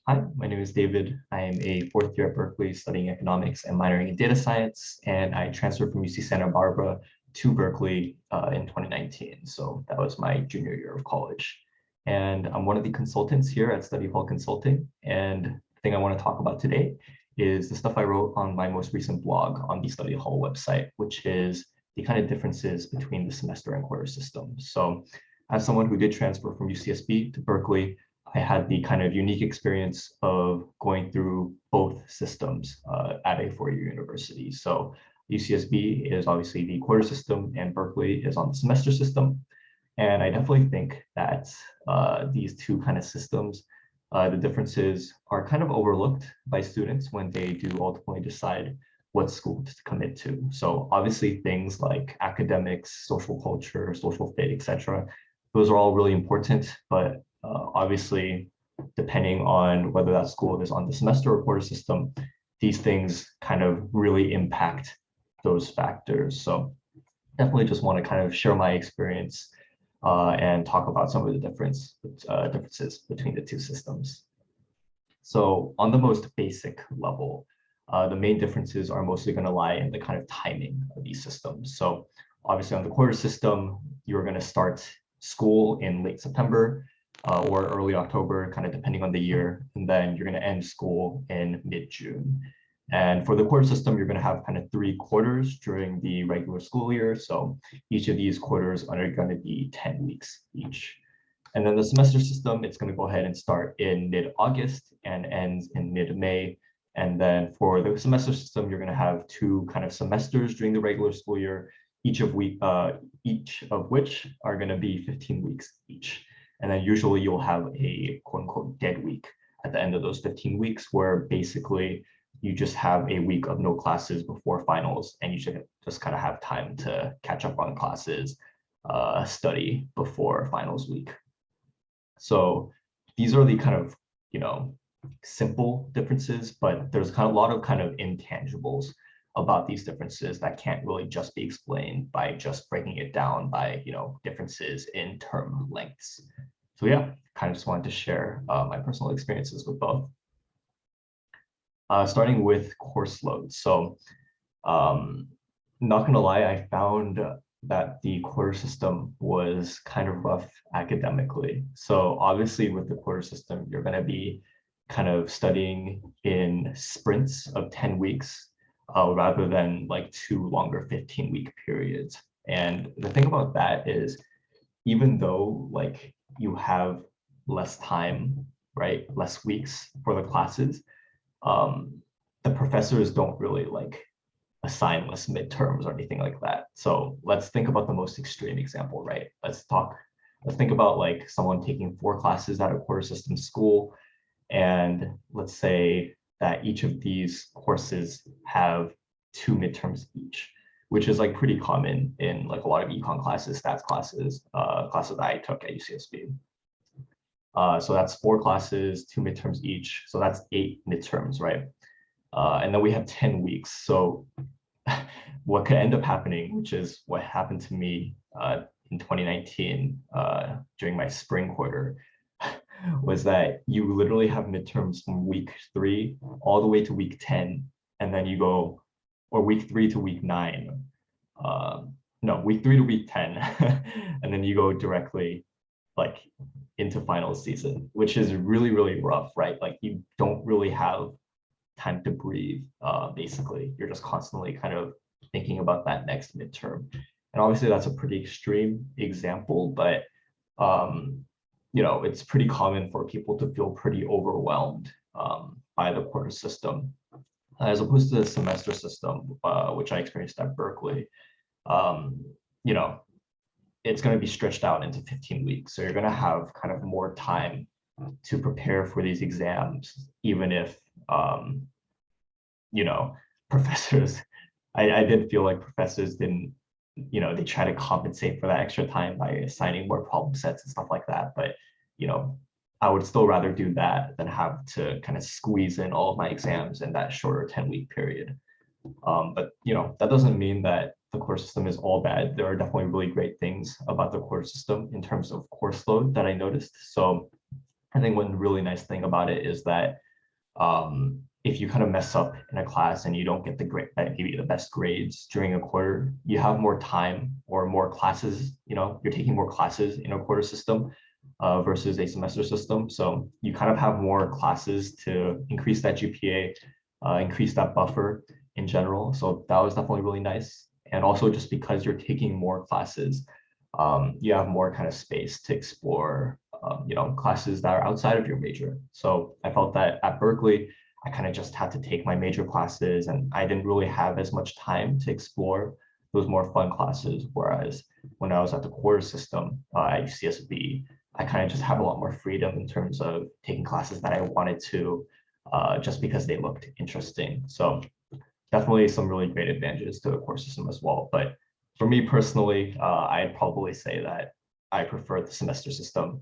Hi, my name is David. I am a fourth year at Berkeley studying economics and minoring in data science, and I transferred from UC Santa Barbara to Berkeley in 2019. So that was my junior year of college. And I'm one of the consultants here at Study Hall Consulting. And the thing I want to talk about today is the stuff I wrote on my most recent blog on the Study Hall website, which is the kind of differences between the semester and quarter system. So as someone who did transfer from UCSB to Berkeley, I had the kind of unique experience of going through both systems at a four-year university. So UCSB is obviously the quarter system and Berkeley is on the semester system. And I definitely think that these two kind of systems, the differences are kind of overlooked by students when they do ultimately decide what school to commit to. So obviously things like academics, social culture, social fit, etc. Those are all really important, but obviously, depending on whether that school is on the semester or quarter system, these things kind of really impact those factors. So definitely just want to kind of share my experience and talk about some of the differences between the two systems. So on the most basic level, the main differences are mostly going to lie in the kind of timing of these systems. So obviously on the quarter system, you're going to start school in late September or early October, kind of depending on the year, and then you're going to end school in mid-June. And for the quarter system, you're going to have kind of 3 quarters during the regular school year. So each of these quarters are going to be 10 weeks each. And then the semester system, it's going to go ahead and start in mid-August and ends in mid-May. And then for the semester system, you're going to have 2 kind of semesters during the regular school year, each of which are going to be 15 weeks each. And then usually you'll have a quote unquote dead week at the end of those 15 weeks, where basically you just have a week of no classes before finals, and you should just kind of have time to catch up on classes, study before finals week. So these are the kind of, simple differences, but there's kind of a lot of kind of intangibles about these differences that can't really just be explained by just breaking it down by, differences in term lengths. So yeah, kind of just wanted to share my personal experiences with both. Starting with course load. So not gonna lie, I found that the quarter system was kind of rough academically. So obviously with the quarter system, you're gonna be kind of studying in sprints of 10 weeks rather than like 2 longer 15-week periods. And the thing about that is, even though like you have less time, right, less weeks for the classes, the professors don't really like assign less midterms or anything like that. So let's think about the most extreme example, right? Let's think about like someone taking 4 classes at a quarter system school, and let's say that each of these courses have 2 midterms each, which is like pretty common in like a lot of econ classes, stats classes, classes that I took at UCSB. So that's 4 classes, 2 midterms each. So that's 8 midterms, right? And then we have 10 weeks. So what could end up happening, which is what happened to me in 2019 during my spring quarter, was that you literally have midterms from week 3 all the way to week 10, and then you go, or week 3 to week 9. No, week 3 to week 10, and then you go directly like into finals season, which is really, really rough, right? Like you don't really have time to breathe, basically. You're just constantly kind of thinking about that next midterm. And obviously that's a pretty extreme example, but it's pretty common for people to feel pretty overwhelmed by the quarter system, as opposed to the semester system, which I experienced at Berkeley. It's going to be stretched out into 15 weeks. So you're going to have kind of more time to prepare for these exams, even if, professors, I did feel like professors didn't, they try to compensate for that extra time by assigning more problem sets and stuff like that. But, I would still rather do that than have to kind of squeeze in all of my exams in that shorter 10-week period. But, that doesn't mean that the course system is all bad. There are definitely really great things about the course system in terms of course load that I noticed. So I think one really nice thing about it is that if you kind of mess up in a class and you don't get the grade, maybe the best grades during a quarter, you have more time or more classes, you're taking more classes in a quarter system versus a semester system. So you kind of have more classes to increase that GPA, increase that buffer in general. So that was definitely really nice. And also just because you're taking more classes, you have more kind of space to explore, classes that are outside of your major. So I felt that at Berkeley, I kind of just had to take my major classes and I didn't really have as much time to explore those more fun classes. Whereas when I was at the quarter system at UCSB, I kind of just have a lot more freedom in terms of taking classes that I wanted to just because they looked interesting. So definitely some really great advantages to the core system as well. But for me personally, I'd probably say that I prefer the semester system,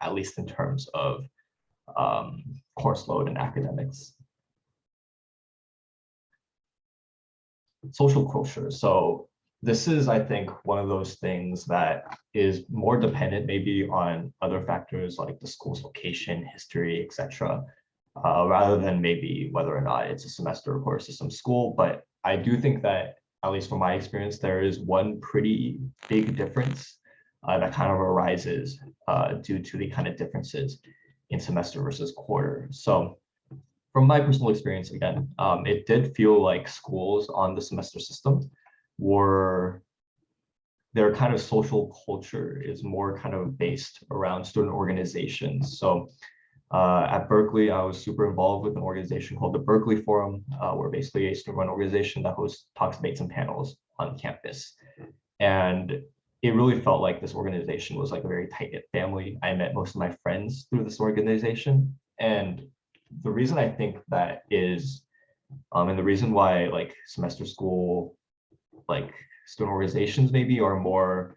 at least in terms of course load and academics. Social culture. So this is, I think, one of those things that is more dependent maybe on other factors like the school's location, history, etc., rather than maybe whether or not it's a semester or course system school. But I do think that, at least from my experience, there is one pretty big difference that kind of arises due to the kind of differences in semester versus quarter. So from my personal experience, again, it did feel like schools on the semester system their kind of social culture is more kind of based around student organizations. So at Berkeley, I was super involved with an organization called the Berkeley Forum. We're basically a student-run organization that hosts talks, debates, and panels on campus. And it really felt like this organization was like a very tight-knit family. I met most of my friends through this organization. And the reason I think that is, and the reason why like semester school, like student organizations maybe are more,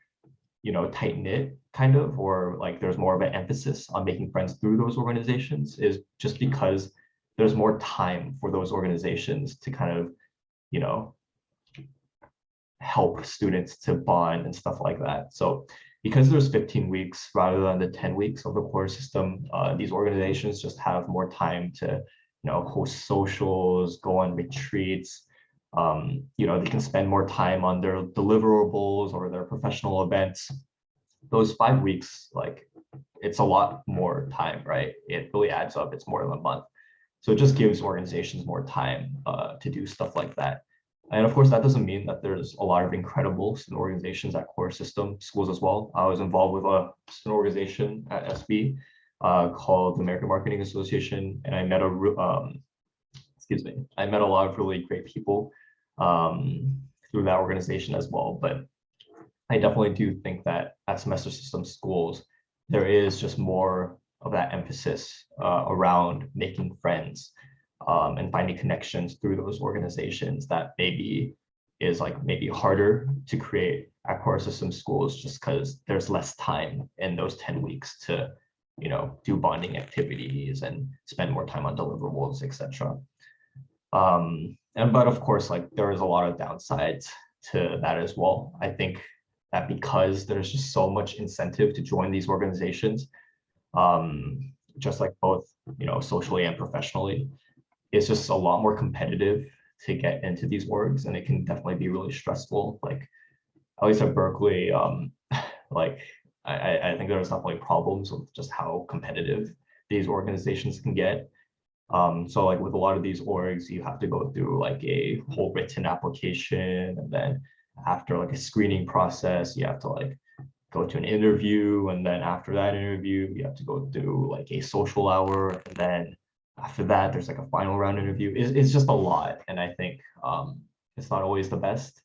tight-knit kind of, or like there's more of an emphasis on making friends through those organizations is just because there's more time for those organizations to kind of, help students to bond and stuff like that. So because there's 15 weeks rather than the 10 weeks of the core system, these organizations just have more time to, host socials, go on retreats. They can spend more time on their deliverables or their professional events. Those 5 weeks, like it's a lot more time, right? It really adds up. It's more than a month. So it just gives organizations more time to do stuff like that. And of course, that doesn't mean that there's a lot of incredible student organizations at core system schools as well. I was involved with a student organization at SB called the American Marketing Association, and I met I met a lot of really great people through that organization as well. But I definitely do think that at semester system schools, there is just more of that emphasis around making friends and finding connections through those organizations that maybe is like maybe harder to create at core system schools just because there's less time in those 10 weeks to, do bonding activities and spend more time on deliverables, etc. But of course, like there is a lot of downsides to that as well. I think that because there's just so much incentive to join these organizations, just like both, socially and professionally, it's just a lot more competitive to get into these orgs, and it can definitely be really stressful. Like at least at Berkeley, like I think there's definitely problems with just how competitive these organizations can get. So like with a lot of these orgs, you have to go through like a whole written application, and then after like a screening process, you have to like go to an interview, and then after that interview, you have to go through like a social hour, and then after that, there's like a final round interview. It's just a lot, and I think it's not always the best.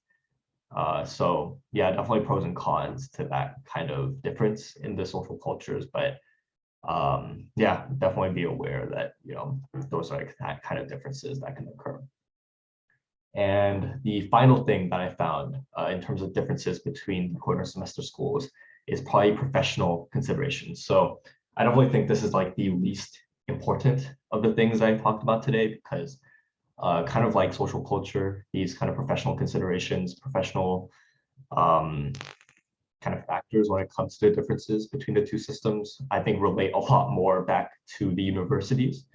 So yeah, definitely pros and cons to that kind of difference in the social cultures, but yeah, definitely be aware that those are like that kind of differences that can occur. And the final thing that I found in terms of differences between the quarter semester schools is probably professional considerations. So I definitely think this is like the least important of the things I talked about today, because kind of like social culture, these kind of professional considerations, professional kind of factors when it comes to the differences between the two systems, I think relate a lot more back to the universities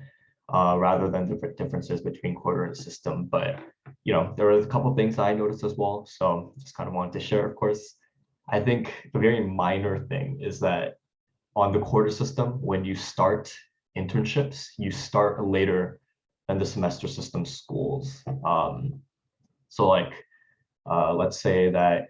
rather than different differences between quarter and system. But there were a couple of things that I noticed as well. So just kind of wanted to share, of course. I think a very minor thing is that on the quarter system, when you start internships, you start later than the semester system schools. So like, let's say that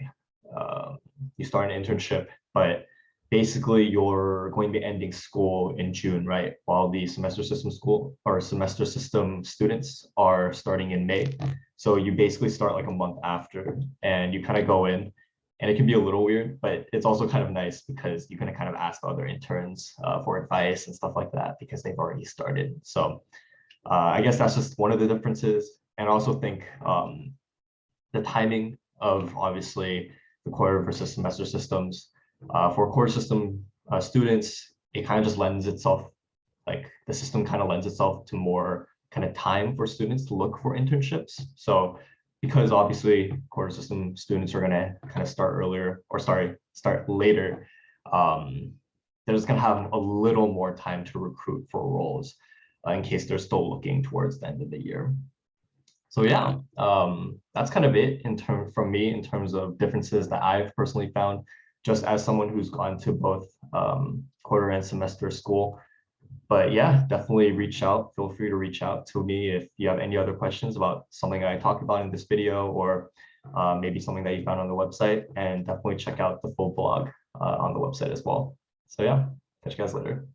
you start an internship, but basically you're going to be ending school in June, right? While the semester system school or semester system students are starting in May. So you basically start like a month after, and you kind of go in, and it can be a little weird, but it's also kind of nice because you can kind of ask other interns for advice and stuff like that because they've already started. So I guess that's just one of the differences. And I also think the timing of obviously the quarter versus semester systems. For quarter system students, it kind of just lends itself, like the system kind of lends itself to more kind of time for students to look for internships. So because obviously quarter system students are going to kind of start earlier, or start later, they're just going to have a little more time to recruit for roles in case they're still looking towards the end of the year. So yeah, that's kind of it from me in terms of differences that I've personally found, just as someone who's gone to both quarter and semester school. But yeah, definitely reach out. Feel free to reach out to me if you have any other questions about something I talked about in this video, or maybe something that you found on the website, and definitely check out the full blog on the website as well. So yeah, catch you guys later.